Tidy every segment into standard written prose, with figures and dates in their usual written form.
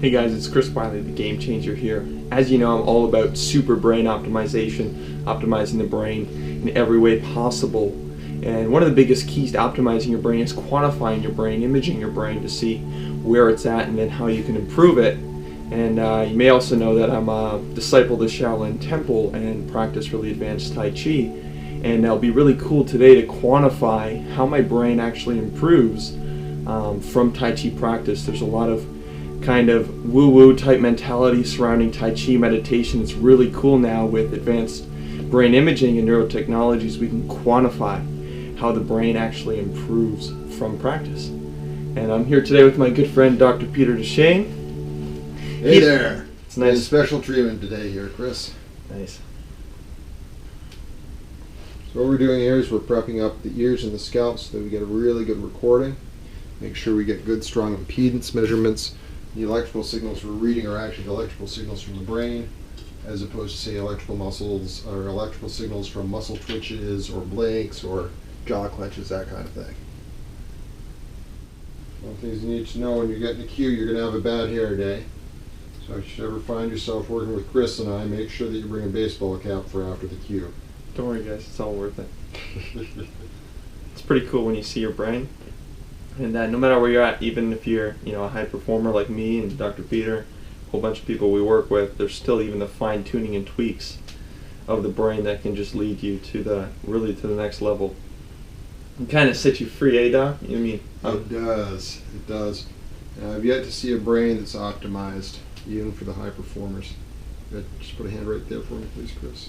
Hey guys, it's Chris Wyllie, the Game Changer here. As you know, I'm all about super brain optimization, optimizing the brain in every way possible. And one of the biggest keys to optimizing your brain is quantifying your brain, imaging your brain to see where it's at and then how you can improve it. And you may also know that I'm a disciple of the Shaolin Temple and practice really advanced Tai Chi. And it'll be really cool today to quantify how my brain actually improves from Tai Chi practice. There's a lot of kind of woo-woo type mentality surrounding Tai Chi meditation. It's really cool now with advanced brain imaging and neurotechnologies. We can quantify how the brain actually improves from practice. And I'm here today with my good friend Dr. Peter Deshane. Hey there. It's nice. It's special treatment today here, Chris. Nice. So what we're doing here is we're prepping up the ears and the scalp so that we get a really good recording. Make sure we get good strong impedance measurements. The electrical signals we're reading are actually the electrical signals from the brain, as opposed to say electrical muscles or electrical signals from muscle twitches or blinks or jaw clenches, that kind of thing. One of the things you need to know when you're getting a cue, you're going to have a bad hair day. So if you ever find yourself working with Chris and I, make sure that you bring a baseball cap for after the cue. Don't worry guys, it's all worth it. It's pretty cool when you see your brain. And no matter where you're at, even if you're a high performer like me and Dr. Peter, a whole bunch of people we work with, there's still even the fine tuning and tweaks of the brain that can just lead you to the next level. And kind of set you free, eh, Doc? It does. It does. I've yet to see a brain that's optimized, even for the high performers. Just put a hand right there for me, please, Chris.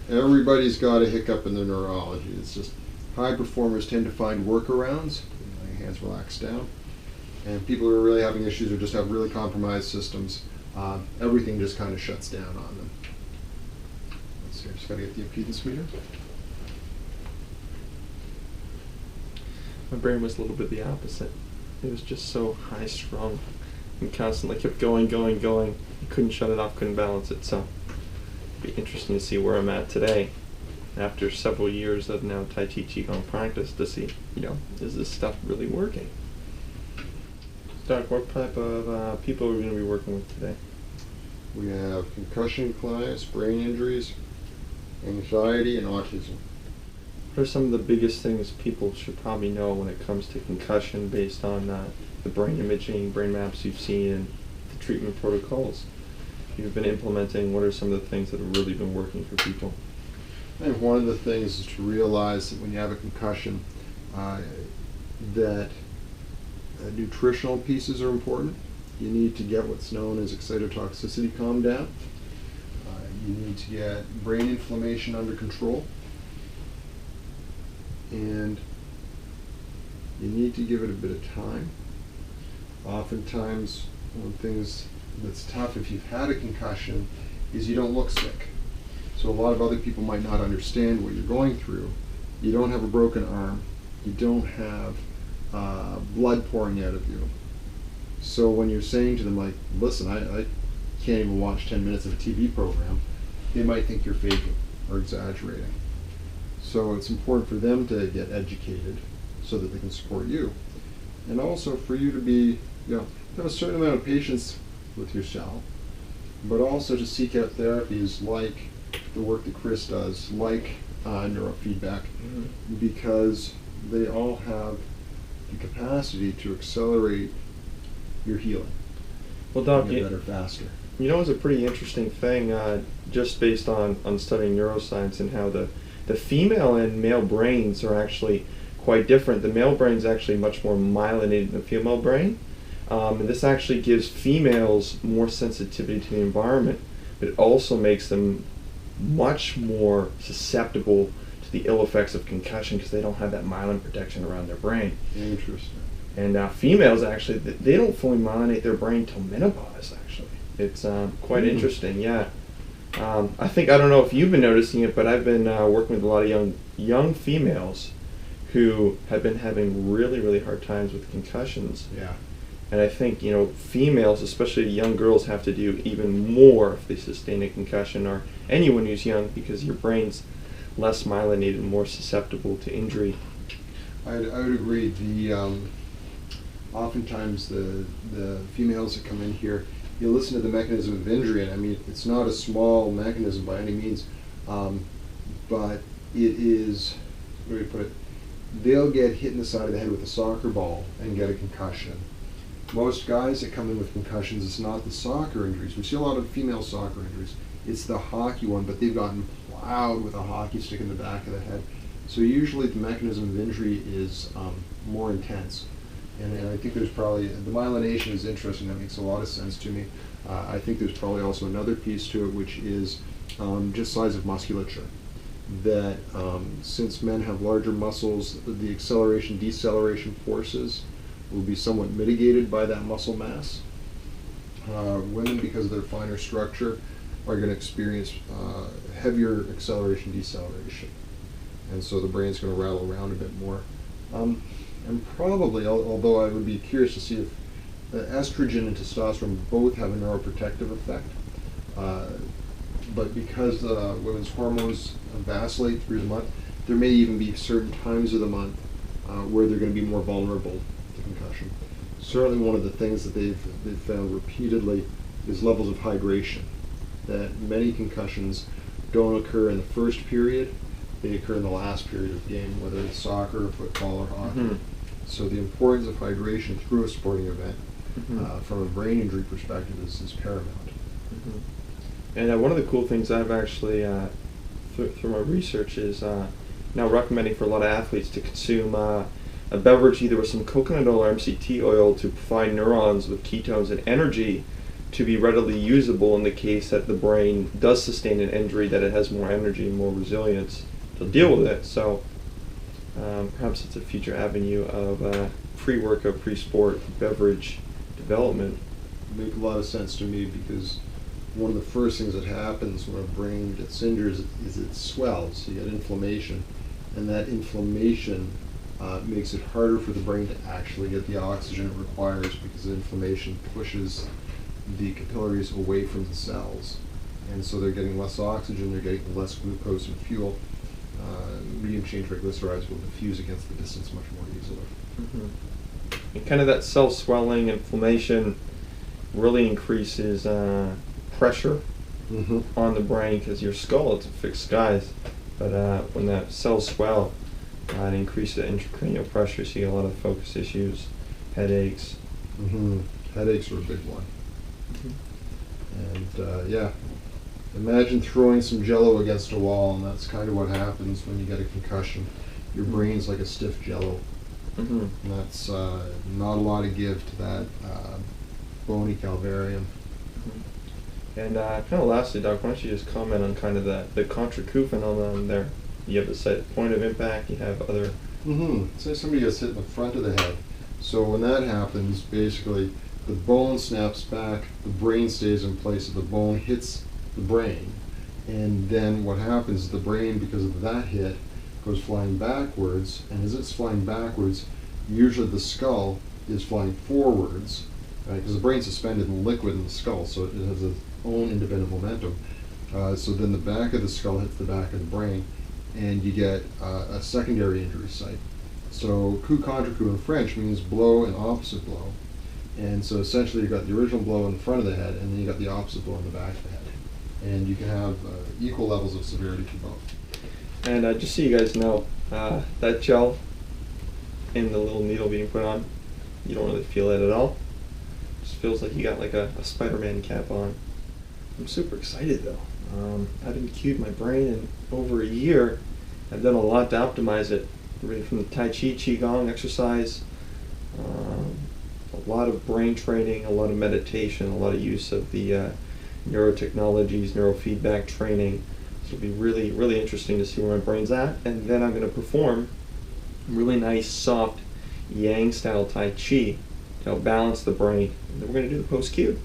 Everybody's got a hiccup in their neurology. It's just high performers tend to find workarounds. My hands relax down. And people who are really having issues or just have really compromised systems, everything just kind of shuts down on them. Let's see, I just got to get the impedance meter. My brain was a little bit the opposite. It was just so high strung and constantly kept going. You couldn't shut it off, couldn't balance it. So it'd be interesting to see where I'm at today after several years of now Tai Chi Qigong practice to see, is this stuff really working? Doc, what type of people are we going to be working with today? We have concussion clients, brain injuries, anxiety, and autism. What are some of the biggest things people should probably know when it comes to concussion based on the brain imaging, brain maps you've seen, and the treatment protocols you've been implementing? What are some of the things that have really been working for people? I think one of the things is to realize that when you have a concussion, that nutritional pieces are important. You need to get what's known as excitotoxicity calmed down. You need to get brain inflammation under control. And you need to give it a bit of time. Oftentimes, one thing that's tough if you've had a concussion is you don't look sick. So a lot of other people might not understand what you're going through. You don't have a broken arm. You don't have blood pouring out of you. So when you're saying to them, like, listen, I can't even watch 10 minutes of a TV program, they might think you're faking or exaggerating. So it's important for them to get educated so that they can support you. And also for you to be, have a certain amount of patience with yourself, but also to seek out therapies like the work that Chris does, like neurofeedback, because they all have the capacity to accelerate your healing. Well, Doc, get better faster. It's a pretty interesting thing, just based on studying neuroscience and how the female and male brains are actually quite different. The male brain is actually much more myelinated than the female brain. And this actually gives females more sensitivity to the environment, but it also makes them much more susceptible to the ill effects of concussion because they don't have that myelin protection around their brain. Interesting. And females actually, they don't fully myelinate their brain till menopause. Actually, it's quite interesting. Yeah, I don't know if you've been noticing it, but I've been working with a lot of young females who have been having really hard times with concussions. Yeah. And I think, females, especially young girls, have to do even more if they sustain a concussion, or anyone who's young, because your brain's less myelinated and more susceptible to injury. I would agree. oftentimes the females that come in here, you listen to the mechanism of injury, and I mean, it's not a small mechanism by any means, but it is, where do we put it? They'll get hit in the side of the head with a soccer ball and get a concussion. Most guys that come in with concussions, it's not the soccer injuries. We see a lot of female soccer injuries. It's the hockey one, but they've gotten plowed with a hockey stick in the back of the head. So usually the mechanism of injury is more intense. And I think there's probably, the myelination is interesting. That makes a lot of sense to me. I think there's probably also another piece to it, which is just size of musculature. That since men have larger muscles, the acceleration, deceleration forces will be somewhat mitigated by that muscle mass. Women, because of their finer structure, are going to experience heavier acceleration, deceleration. And so the brain's going to rattle around a bit more. And probably, although I would be curious to see if estrogen and testosterone both have a neuroprotective effect, but because women's hormones vacillate through the month, there may even be certain times of the month where they're going to be more vulnerable to concussion. Certainly one of the things that they've found repeatedly is levels of hydration, that many concussions don't occur in the first period, they occur in the last period of the game, whether it's soccer, football, or hockey. Mm-hmm. So the importance of hydration through a sporting event, from a brain injury perspective, is paramount. Mm-hmm. And one of the cool things I've actually, through my research, is now recommending for a lot of athletes to consume a beverage either with some coconut oil or MCT oil to provide neurons with ketones and energy to be readily usable in the case that the brain does sustain an injury, that it has more energy and more resilience to deal with it. So perhaps it's a future avenue of pre-workout, pre-sport beverage development. Make a lot of sense to me, because one of the first things that happens when a brain gets injured is it swells. You get inflammation, and that inflammation makes it harder for the brain to actually get the oxygen it requires, because the inflammation pushes the capillaries away from the cells, and so they're getting less oxygen, they're getting less glucose and fuel. Medium chain triglycerides will diffuse against the distance much more easily. Mm-hmm. And kind of that cell swelling, inflammation really increases pressure on the brain, because your skull, it's a fixed size, but when the cells swell, it increases the intracranial pressure, so you get a lot of focus issues, headaches. Headaches are a big one. And yeah, imagine throwing some Jello against a wall, and that's kind of what happens when you get a concussion. Your brain's like a stiff Jello, and that's not a lot of give to that bony calvarium. And kind of lastly, Doc, why don't you just comment on kind of the contra coup phenomenon there? You have the set point of impact, you have other... Say somebody gets hit in the front of the head. So when that happens, basically, the bone snaps back, the brain stays in place, so the bone hits the brain. And then what happens is the brain, because of that hit, goes flying backwards, and as it's flying backwards, usually the skull is flying forwards, right? Because the brain's suspended in liquid in the skull, so it has its own independent momentum. So then the back of the skull hits the back of the brain, and you get a secondary injury site. So coup contre coup in French means blow and opposite blow. And so essentially you've got the original blow in the front of the head, and then you got the opposite blow in the back of the head. And you can have equal levels of severity for both. And just so you guys know, that gel and the little needle being put on, you don't really feel it at all. It just feels like you got like a Spider-Man cap on. I'm super excited though. I haven't cued my brain in over a year. I've done a lot to optimize it, right from the Tai Chi, Qigong exercise, a lot of brain training, a lot of meditation, a lot of use of the neurotechnologies, neurofeedback training. So it'll be really, really interesting to see where my brain's at. And then I'm going to perform really nice, soft, yang-style Tai Chi to help balance the brain. And then we're going to do the post-cue.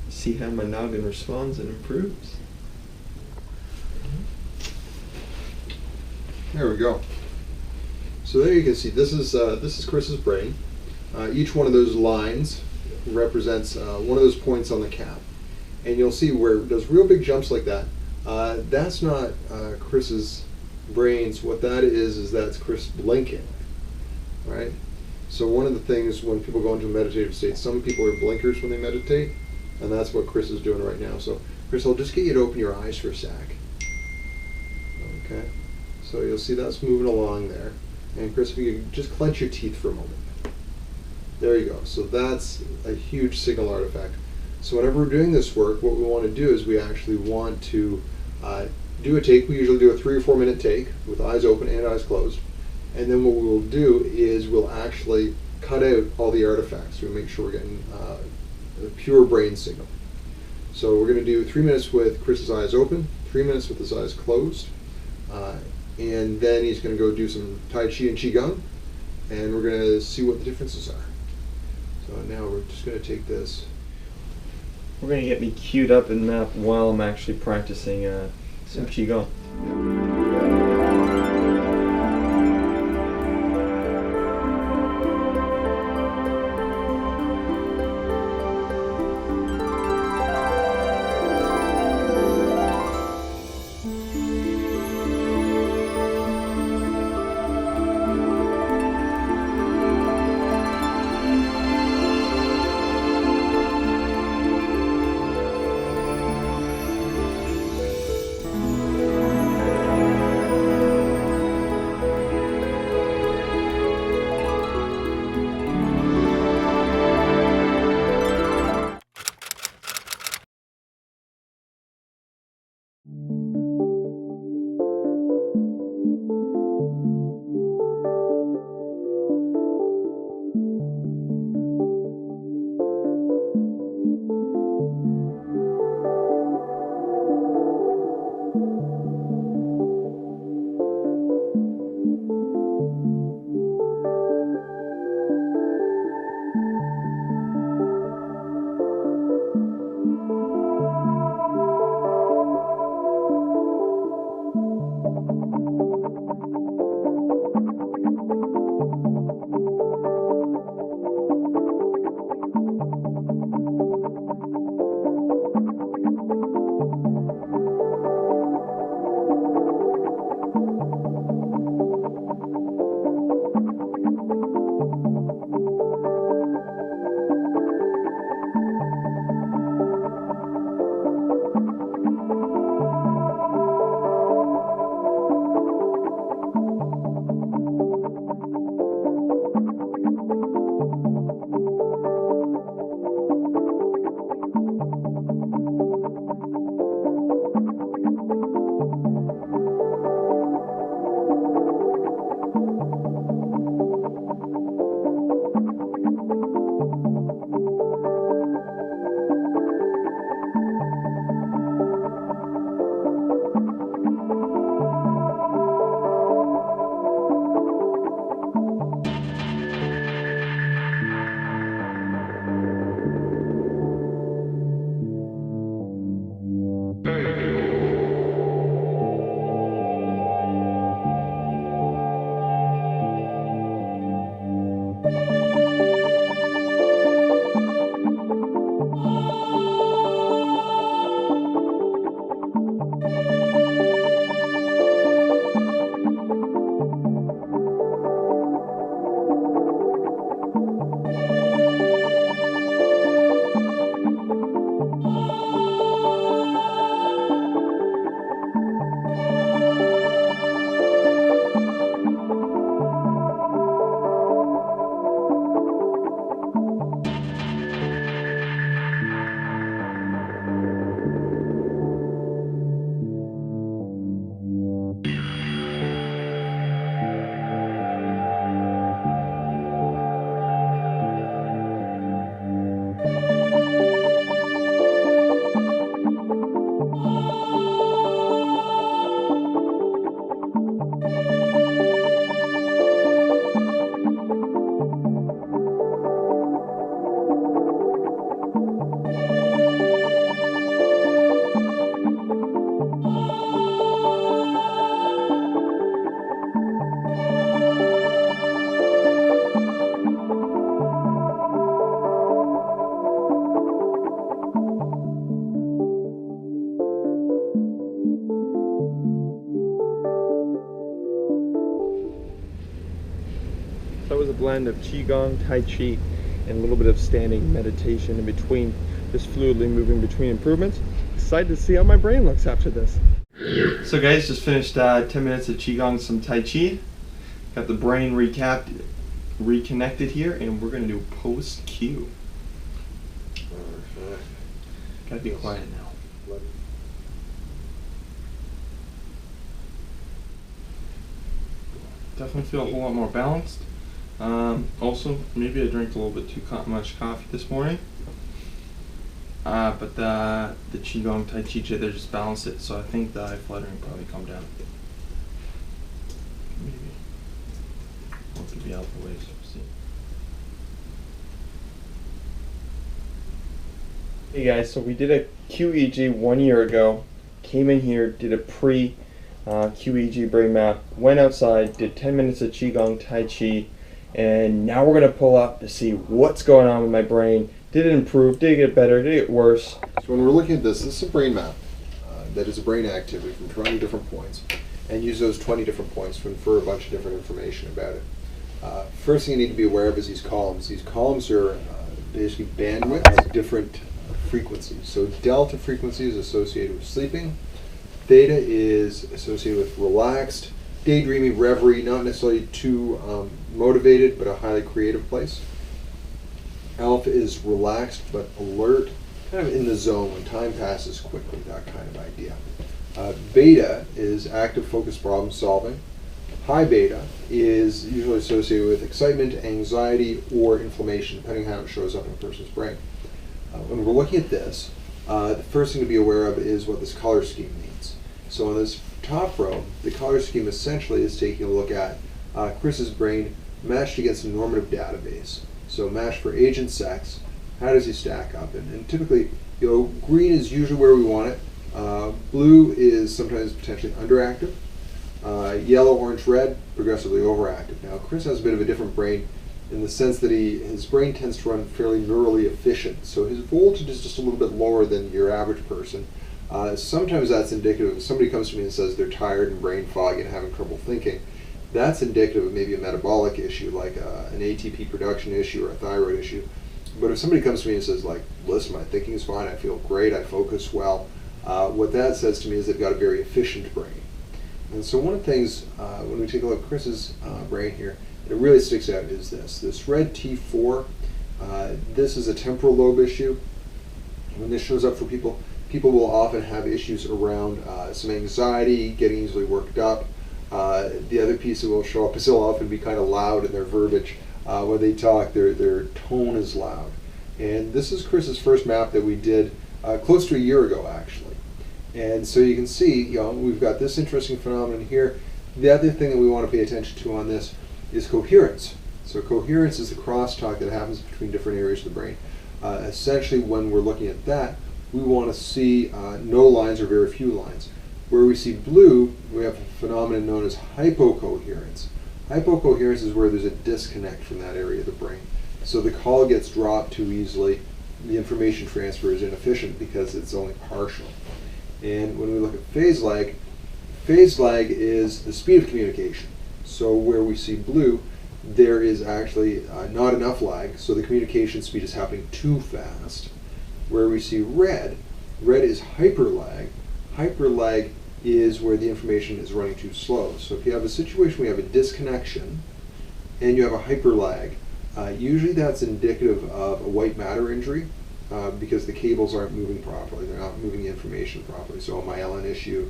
See how my noggin responds and improves. There we go. So there you can see this is Chris's brain. Each one of those lines represents one of those points on the cap, and you'll see where it does real big jumps like that. That's not Chris's brains. What that is that's Chris blinking, right? So one of the things when people go into a meditative state, some people are blinkers when they meditate, and that's what Chris is doing right now. So Chris, I'll just get you to open your eyes for a sec. Okay. So you'll see that's moving along there. And Chris, if you could just clench your teeth for a moment. There you go. So that's a huge signal artifact. So whenever we're doing this work, what we want to do is we actually want to do a take. We usually do a 3 or 4 minute take with eyes open and eyes closed. And then what we'll do is we'll actually cut out all the artifacts. We'll make sure we're getting a pure brain signal. So we're going to do 3 minutes with Chris's eyes open, 3 minutes with his eyes closed, and then he's going to go do some Tai Chi and Qigong, and we're going to see what the differences are. So now we're just going to take this. We're going to get me queued up in that while I'm actually practicing some Qigong. That was a blend of Qigong, Tai Chi, and a little bit of standing meditation in between, just fluidly moving between improvements. Excited to see how my brain looks after this. So guys, just finished 10 minutes of Qigong, some Tai Chi. Got the brain reconnected here, and we're going to do post-Q. Gotta be quiet now. Definitely feel a whole lot more balanced. Also, maybe I drank a little bit too much coffee this morning. But the Qigong Tai Chi there just balanced it, so I think the eye fluttering probably calmed down. Maybe. Or it could be out the way, so we'll see. Hey guys, so we did a QEEG 1 year ago. Came in here, did a QEEG brain map, went outside, did 10 minutes of Qigong Tai Chi, and now we're going to pull up to see what's going on with my brain. Did it improve? Did it get better? Did it get worse? So when we're looking at this is a brain map that is a brain activity from 20 different points, and use those 20 different points to infer a bunch of different information about it. First thing you need to be aware of is these columns. These columns are basically bandwidth at different frequencies. So delta frequency is associated with sleeping. Theta is associated with relaxed, daydreamy reverie, not necessarily too motivated, but a highly creative place. Alpha is relaxed but alert, kind of in the zone when time passes quickly, that kind of idea. Beta is active, focused problem solving. High beta is usually associated with excitement, anxiety, or inflammation, depending on how it shows up in a person's brain. When we're looking at this, the first thing to be aware of is what this color scheme means. So on this top row, the color scheme essentially is taking a look at Chris's brain matched against a normative database. So matched for age and sex, how does he stack up? And typically, green is usually where we want it. Blue is sometimes potentially underactive. Yellow, orange, red, progressively overactive. Now, Chris has a bit of a different brain in the sense that his brain tends to run fairly neurally efficient. So his voltage is just a little bit lower than your average person. Sometimes that's indicative. If somebody comes to me and says they're tired and brain foggy and having trouble thinking, that's indicative of maybe a metabolic issue, like an ATP production issue or a thyroid issue. But if somebody comes to me and says, like, listen, my thinking is fine, I feel great, I focus well, what that says to me is they've got a very efficient brain. And so one of the things, when we take a look at Chris's brain here, it really sticks out is this red T4. This is a temporal lobe issue. When this shows up for people, people will often have issues around some anxiety, getting easily worked up. The other piece that will show up is they'll often be kind of loud in their verbiage. When they talk, their tone is loud. And this is Chris's first map that we did close to a year ago, actually. And so you can see, we've got this interesting phenomenon here. The other thing that we want to pay attention to on this is coherence. So coherence is the crosstalk that happens between different areas of the brain. Essentially, when we're looking at that, we want to see no lines or very few lines. Where we see blue, we have a phenomenon known as hypocoherence. Hypocoherence is where there's a disconnect from that area of the brain. So the call gets dropped too easily. The information transfer is inefficient because it's only partial. And when we look at phase lag is the speed of communication. So where we see blue, there is actually not enough lag, so the communication speed is happening too fast. Where we see red is hyperlag. Hyperlag is where the information is running too slow. So if you have a situation where you have a disconnection and you have a hyperlag, usually that's indicative of a white matter injury because the cables aren't moving properly. They're not moving the information properly. So a myelin issue.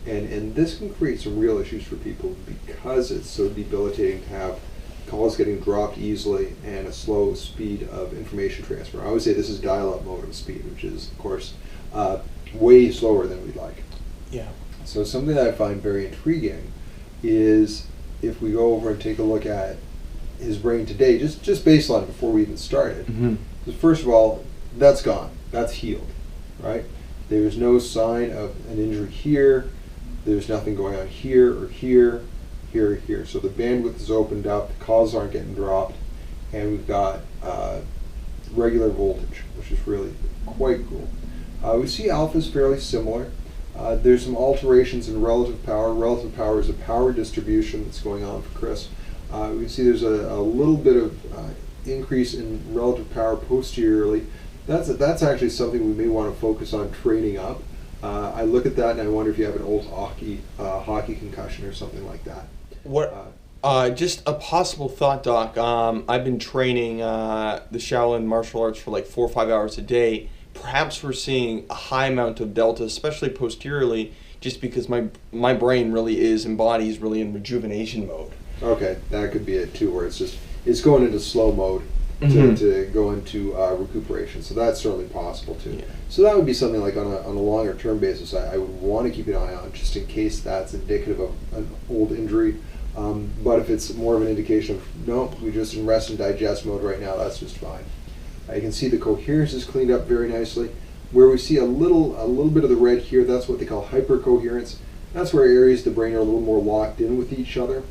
And this can create some real issues for people because it's so debilitating to have calls getting dropped easily and a slow speed of information transfer. I always say this is dial-up modem speed, which is, of course, way slower than we'd like. Yeah. So something that I find very intriguing is if we go over and take a look at his brain today, just baseline before we even started. Mm-hmm. So first of all, that's gone. That's healed, right? There's no sign of an injury here. There's nothing going on here or here, here or here. So the bandwidth is opened up, the calls aren't getting dropped, and we've got regular voltage, which is really quite cool. We see alpha is fairly similar. There's some alterations in relative power. Relative power is a power distribution that's going on for Chris. We can see there's a little bit of increase in relative power posteriorly. That's actually something we may want to focus on training up. I look at that and I wonder if you have an old hockey concussion or something like that. What? Just a possible thought, Doc. I've been training the Shaolin martial arts for like 4 or 5 hours a day. Perhaps we're seeing a high amount of delta, especially posteriorly, just because my brain really is and body is really in rejuvenation mode. Okay, that could be it too, where it's going into slow mode to go into recuperation. So that's certainly possible too. Yeah. So that would be something like on a longer term basis I would want to keep an eye on, just in case that's indicative of an old injury. But if it's more of an indication of, no, we're just in rest and digest mode right now, that's just fine. You can see the coherence is cleaned up very nicely. Where we see a little bit of the red here, that's what they call hypercoherence. That's where areas of the brain are a little more locked in with each other.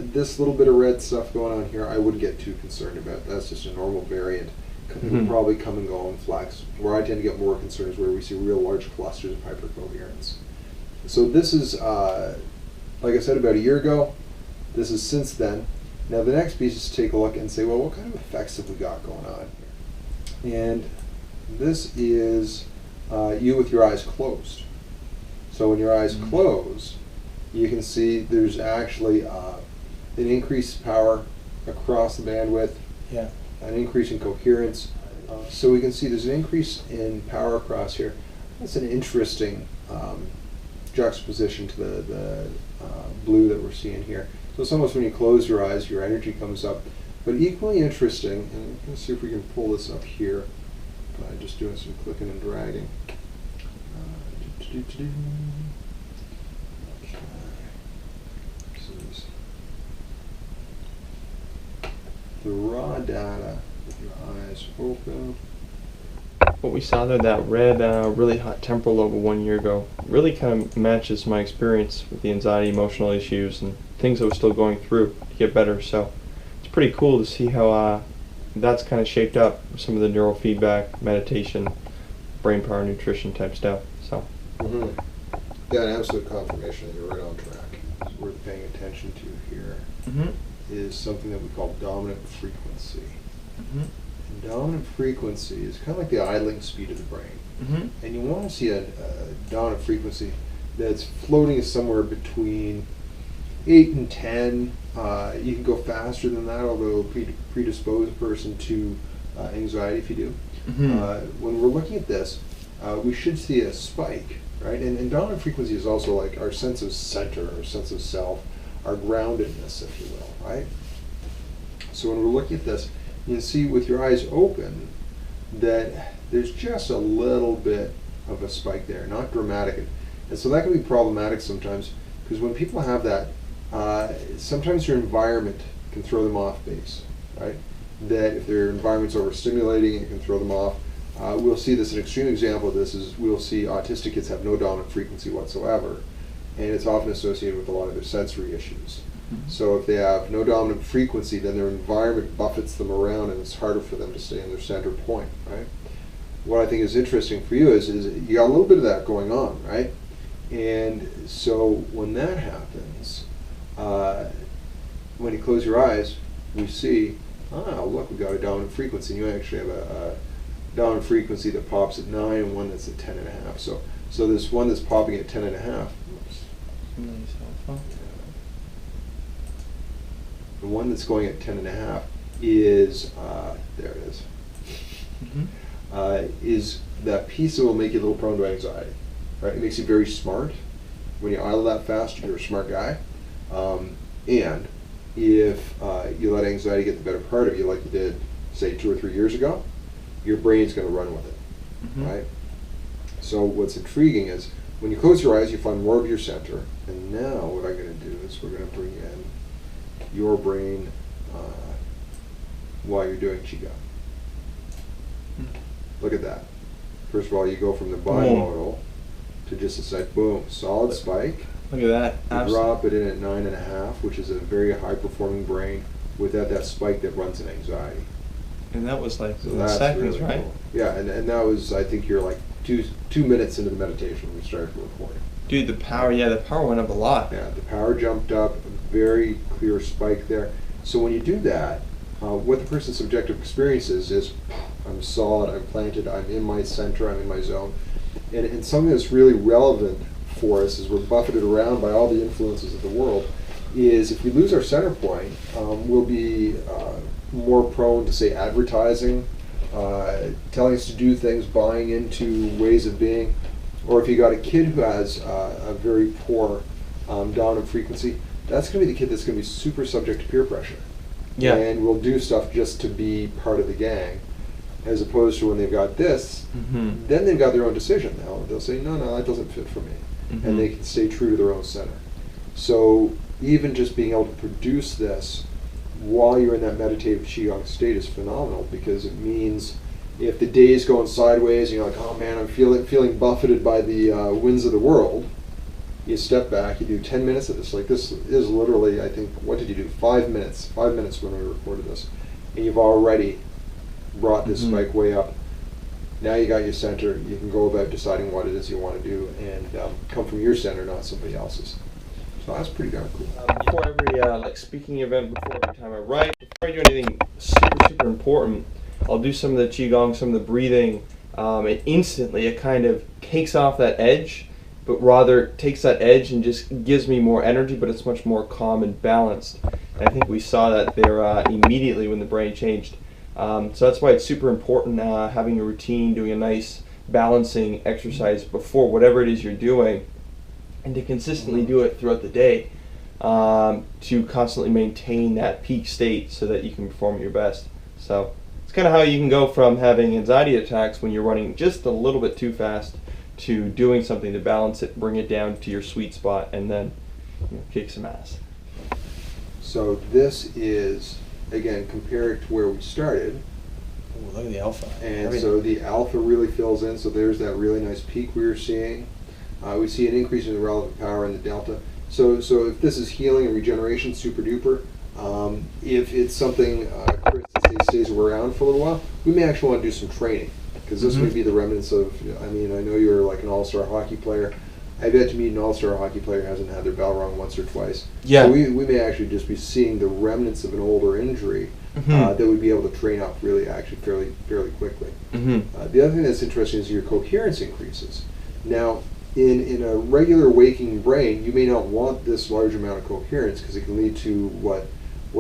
This little bit of red stuff going on here, I wouldn't get too concerned about. That's just a normal variant. It'll probably come and go and flex. Where I tend to get more concerned is where we see real large clusters of hypercoherence. So this is, like I said, about a year ago. This is since then. Now the next piece is to take a look and say, well, what kind of effects have we got going on here? And this is you with your eyes closed. So when your eyes close, you can see there's actually an increased power across the bandwidth, an increase in coherence. So we can see there's an increase in power across here. That's an interesting juxtaposition to the blue that we're seeing here. So it's almost when you close your eyes, your energy comes up. But equally interesting, and let's see if we can pull this up here by just doing some clicking and dragging. This is the raw data with your eyes open. What we saw there, that red, really hot temporal lobe 1 year ago, really kind of matches my experience with the anxiety, emotional issues, and things I was still going through to get better. So it's pretty cool to see how that's kind of shaped up some of the neurofeedback, meditation, brain power, nutrition type stuff. So. Yeah, an absolute confirmation that you're right on track. What's worth paying attention to here is something that we call dominant frequency. And dominant frequency is kind of like the idling speed of the brain. And you want to see a dominant frequency that's floating somewhere between 8 and 10. You can go faster than that, although predispose a person to anxiety if you do. When we're looking at this, we should see a spike, right? And dominant frequency is also like our sense of center, our sense of self, our groundedness, if you will, right? So when we're looking at this, you can see with your eyes open that there's just a little bit of a spike there, not dramatic. And so that can be problematic sometimes, because when people have that, sometimes your environment can throw them off base, right? That if their environment's overstimulating, it can throw them off. We'll see this, an extreme example of this is we'll see autistic kids have no dominant frequency whatsoever, and it's often associated with a lot of their sensory issues. So if they have no dominant frequency, then their environment buffets them around and it's harder for them to stay in their center point, right? What I think is interesting for you is you got a little bit of that going on, right? And so when that happens, when you close your eyes, we see, look, we got a dominant frequency. You actually have a dominant frequency that pops at 9 and one that's at 10.5. So this one that's popping at 10.5. The one that's going at 10.5 is there it is. Is that piece that will make you a little prone to anxiety, right? It makes you very smart. When you idle that fast, you're a smart guy. And if you let anxiety get the better part of you, like you did, say, 2 or 3 years ago, your brain's going to run with it, right? So what's intriguing is when you close your eyes, you find more of your center. And now what I'm going to do is we're going to bring in your brain while you're doing Qigong. Look at that. First of all, you go from the bimodal to just a side, boom, solid spike. Look at that. You drop it in at 9.5, which is a very high-performing brain without that spike that runs in anxiety. And that was like So that's seconds, really right? cool. Yeah, and that was, I think you're like two minutes into the meditation when we started recording. Dude, the power went up a lot. Yeah, the power jumped up very clear spike there. So when you do that, what the person's subjective experience is I'm solid, I'm planted, I'm in my center, I'm in my zone. And something that's really relevant for us as we're buffeted around by all the influences of the world is if we lose our center point, we'll be more prone to, say, advertising, telling us to do things, buying into ways of being. Or if you got a kid who has a very poor dominant frequency, that's going to be the kid that's going to be super subject to peer pressure. Yeah. And will do stuff just to be part of the gang, as opposed to when they've got this, then they've got their own decision. They'll say, no, that doesn't fit for me. And they can stay true to their own center. So even just being able to produce this while you're in that meditative Qigong state is phenomenal, because it means if the day is going sideways and you're like, oh man, I'm feeling buffeted by the winds of the world, you step back, you do 10 minutes of this. Like, this is literally, I think, what did you do? 5 minutes. 5 minutes when we recorded this. And you've already brought this spike way up. Now you got your center. You can go about deciding what it is you want to do and come from your center, not somebody else's. So that's pretty darn cool. Before every speaking event, before every time I write, before I do anything super important, I'll do some of the Qigong, some of the breathing, and instantly it kind of takes off that edge, but rather takes that edge and just gives me more energy, but it's much more calm and balanced. And I think we saw that there immediately when the brain changed. So that's why it's super important having a routine, doing a nice balancing exercise before whatever it is you're doing, and to consistently do it throughout the day to constantly maintain that peak state so that you can perform your best. So it's kind of how you can go from having anxiety attacks when you're running just a little bit too fast to doing something to balance it, bring it down to your sweet spot, and then kick some ass. So this is, again, compared to where we started. Ooh, look at the alpha. And so the alpha really fills in, so there's that really nice peak we were seeing. We see an increase in the relative power in the delta. So if this is healing and regeneration, super duper. If it's something Chris stays around for a little while, we may actually want to do some training, because this would be the remnants of, I mean, I know you're like an all-star hockey player. I've yet to meet an all-star hockey player who hasn't had their bell rung once or twice. Yeah. So we may actually just be seeing the remnants of an older injury that would be able to train up really actually fairly quickly. The other thing that's interesting is your coherence increases. Now, in a regular waking brain, you may not want this large amount of coherence, because it can lead to what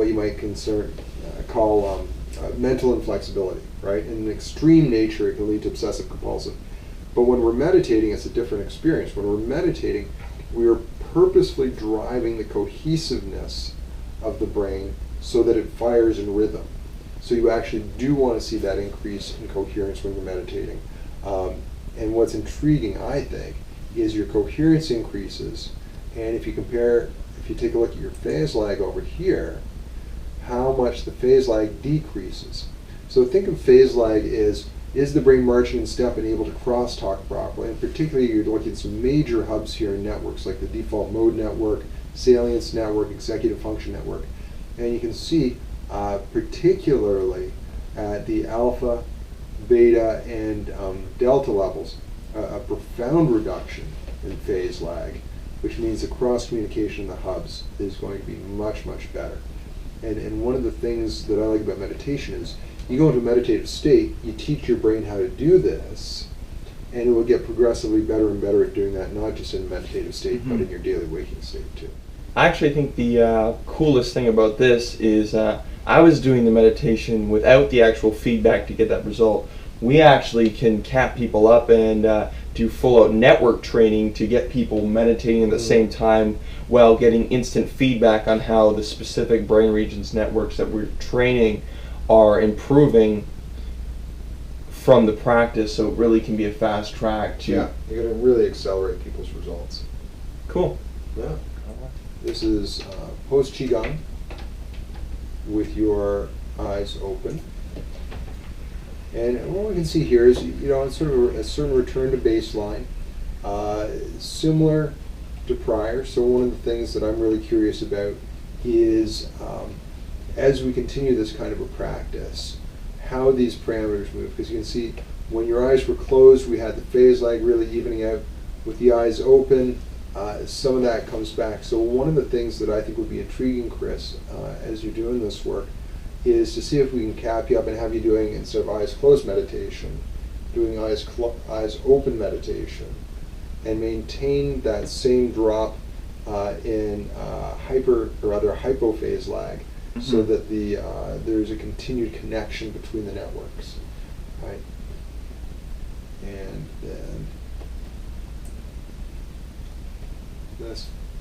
you might call mental inflexibility, right? In an extreme nature, it can lead to obsessive compulsive. But when we're meditating, it's a different experience. When we're meditating, we are purposefully driving the cohesiveness of the brain so that it fires in rhythm. So you actually do want to see that increase in coherence when you're meditating. And what's intriguing, I think, is your coherence increases, and if you take a look at your phase lag over here, how much the phase lag decreases. So think of phase lag is the brain marching in step and able to crosstalk properly? And particularly, you're looking at some major hubs here in networks like the default mode network, salience network, executive function network. And you can see, particularly at the alpha, beta, and delta levels, a profound reduction in phase lag, which means the cross-communication in the hubs is going to be much better. And one of the things that I like about meditation is you go into a meditative state, you teach your brain how to do this, and it will get progressively better and better at doing that, not just in a meditative state, but in your daily waking state too. I actually think the coolest thing about this is I was doing the meditation without the actual feedback to get that result. We actually can cap people up and do full-out network training to get people meditating at the same time while getting instant feedback on how the specific brain regions networks that we're training are improving from the practice, so it really can be a fast track to... Yeah, you're going to really accelerate people's results. Cool. Yeah. This is post-Qigong with your eyes open. And what we can see here is, it's sort of a certain return to baseline, similar to prior. So one of the things that I'm really curious about is, as we continue this kind of a practice, how these parameters move. Because you can see, when your eyes were closed, we had the phase lag really evening out. With the eyes open, some of that comes back. So one of the things that I think would be intriguing, Chris, as you're doing this work, is to see if we can cap you up and have you doing, instead of eyes closed meditation, doing eyes open meditation, and maintain that same drop in hypophase lag, so that there's a continued connection between the networks, right? And then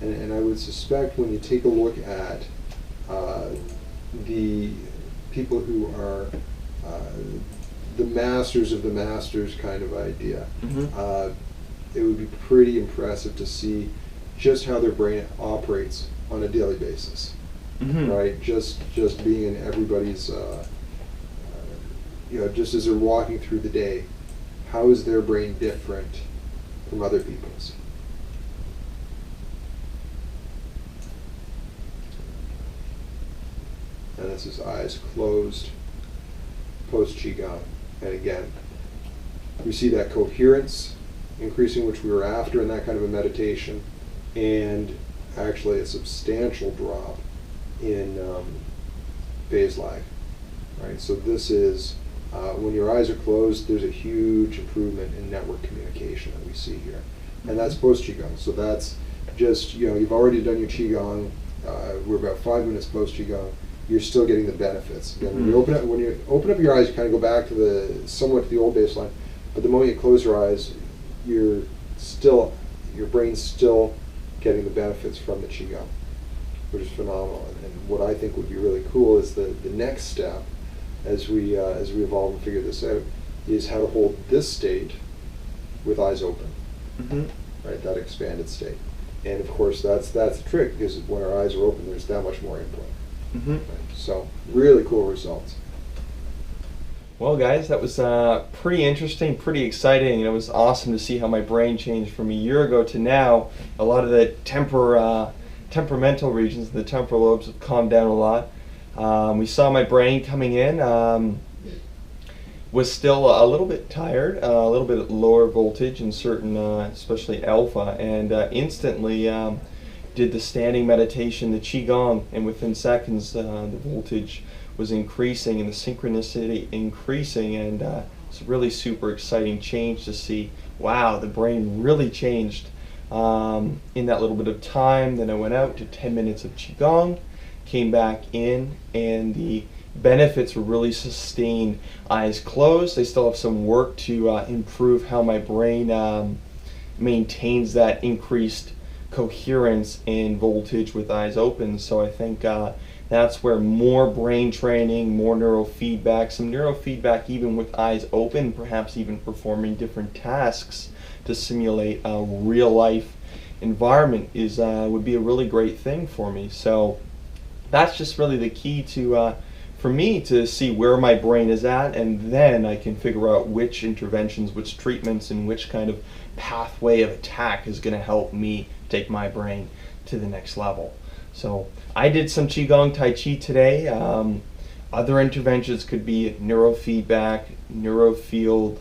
and I would suspect when you take a look at the people who are the masters of the masters kind of idea, it would be pretty impressive to see just how their brain operates on a daily basis, right? Just being in everybody's, just as they're walking through the day, how is their brain different from other people's? And this is eyes closed, post Qigong. And again, we see that coherence increasing, which we were after in that kind of a meditation, and actually a substantial drop in phase lag, right? So this is, when your eyes are closed, there's a huge improvement in network communication that we see here. And that's post Qigong. So that's just, you've already done your Qigong, we're about 5 minutes post Qigong, you're still getting the benefits. Again, when you open up your eyes, you kind of go back to somewhat to the old baseline, but the moment you close your eyes, your brain's still getting the benefits from the Qigong, which is phenomenal. And what I think would be really cool is the next step, as we evolve and figure this out, is how to hold this state with eyes open, right? That expanded state. And of course, that's the trick, because when our eyes are open, there's that much more input. Right? So really cool results. Well, guys, that was pretty interesting, pretty exciting, and it was awesome to see how my brain changed from a year ago to now. A lot of the temperamental regions, the temporal lobes, have calmed down a lot. We saw my brain coming in, was still a little bit tired, a little bit lower voltage in certain, especially alpha, and instantly did the standing meditation, the Qigong, and within seconds the voltage was increasing and the synchronicity increasing, and it's a really super exciting change to see. Wow, the brain really changed in that little bit of time. Then I went out to 10 minutes of Qigong, came back in, and the benefits were really sustained. Eyes closed. They still have some work to improve how my brain maintains that increased coherence and voltage with eyes open. So I think that's where more brain training, more neurofeedback, some neurofeedback even with eyes open, perhaps even performing different tasks to simulate a real life environment would be a really great thing for me. So that's just really the key to for me to see where my brain is at, and then I can figure out which interventions, which treatments, and which kind of pathway of attack is going to help me take my brain to the next level. So I did some Qigong Tai Chi today. Other interventions could be neurofeedback, neurofield,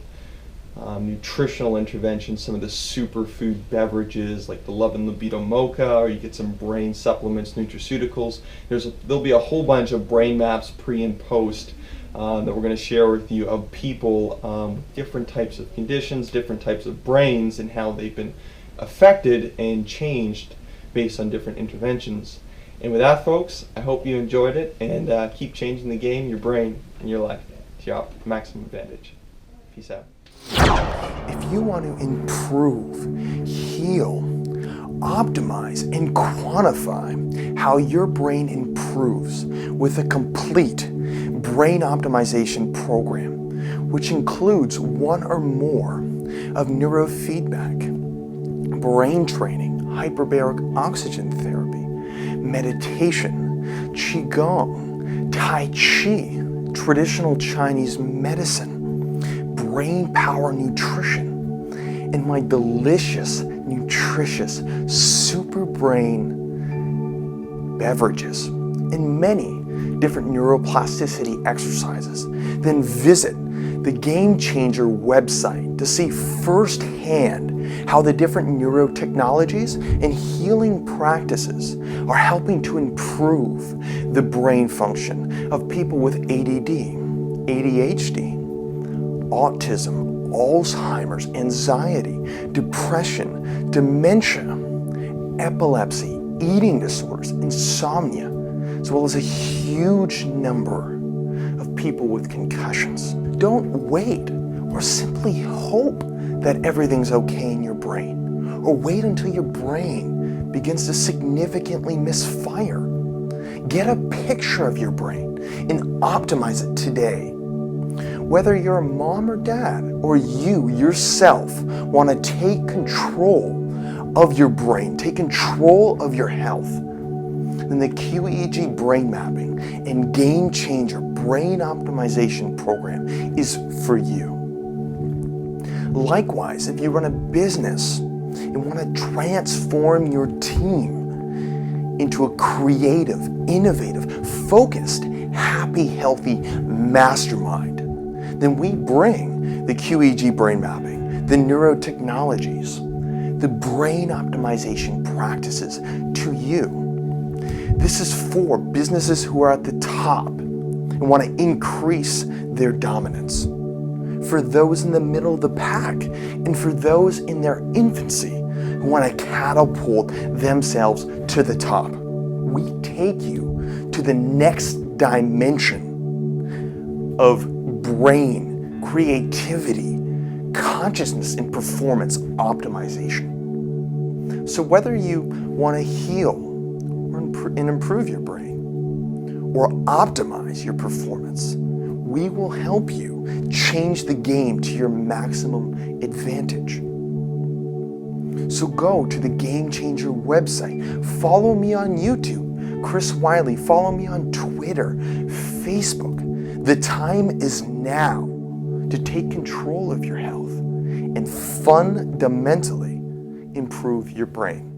nutritional interventions, some of the superfood beverages like the Love and Libido Mocha, or you get some brain supplements, nutraceuticals. There'll be a whole bunch of brain maps pre and post that we're going to share with you of people with different types of conditions, different types of brains, and how they've been affected and changed based on different interventions. And with that, folks, I hope you enjoyed it, and keep changing the game, your brain, and your life to your maximum advantage. Peace out. If you want to improve, heal, optimize, and quantify how your brain improves with a complete brain optimization program, which includes one or more of neurofeedback, brain training, hyperbaric oxygen therapy, meditation, Qigong, Tai Chi, traditional Chinese medicine, brain power nutrition, and my delicious, nutritious super brain beverages, and many different neuroplasticity exercises, then visit the Game Changer website to see firsthand how the different neurotechnologies and healing practices are helping to improve the brain function of people with ADD, ADHD, autism, Alzheimer's, anxiety, depression, dementia, epilepsy, eating disorders, insomnia, as well as a huge number of people with concussions. Don't wait or simply hope that everything's okay in your brain, or wait until your brain begins to significantly misfire. Get a picture of your brain and optimize it today. Whether you're a mom or dad, or you yourself want to take control of your brain, take control of your health, then the QEEG Brain Mapping and Game Changer Brain Optimization Program is for you. Likewise, if you run a business and want to transform your team into a creative, innovative, focused, happy, healthy mastermind, then we bring the QEEG Brain Mapping, the neurotechnologies, the brain optimization practices to you. This is for businesses who are at the top and want to increase their dominance, for those in the middle of the pack, and for those in their infancy who want to catapult themselves to the top. We take you to the next dimension of brain, creativity, consciousness, and performance optimization. So whether you want to heal and improve your brain, or optimize your performance, we will help you change the game to your maximum advantage. So go to the Game Changer website. Follow me on YouTube, Chris Wyllie. Follow me on Twitter, Facebook. The time is now to take control of your health and fundamentally improve your brain.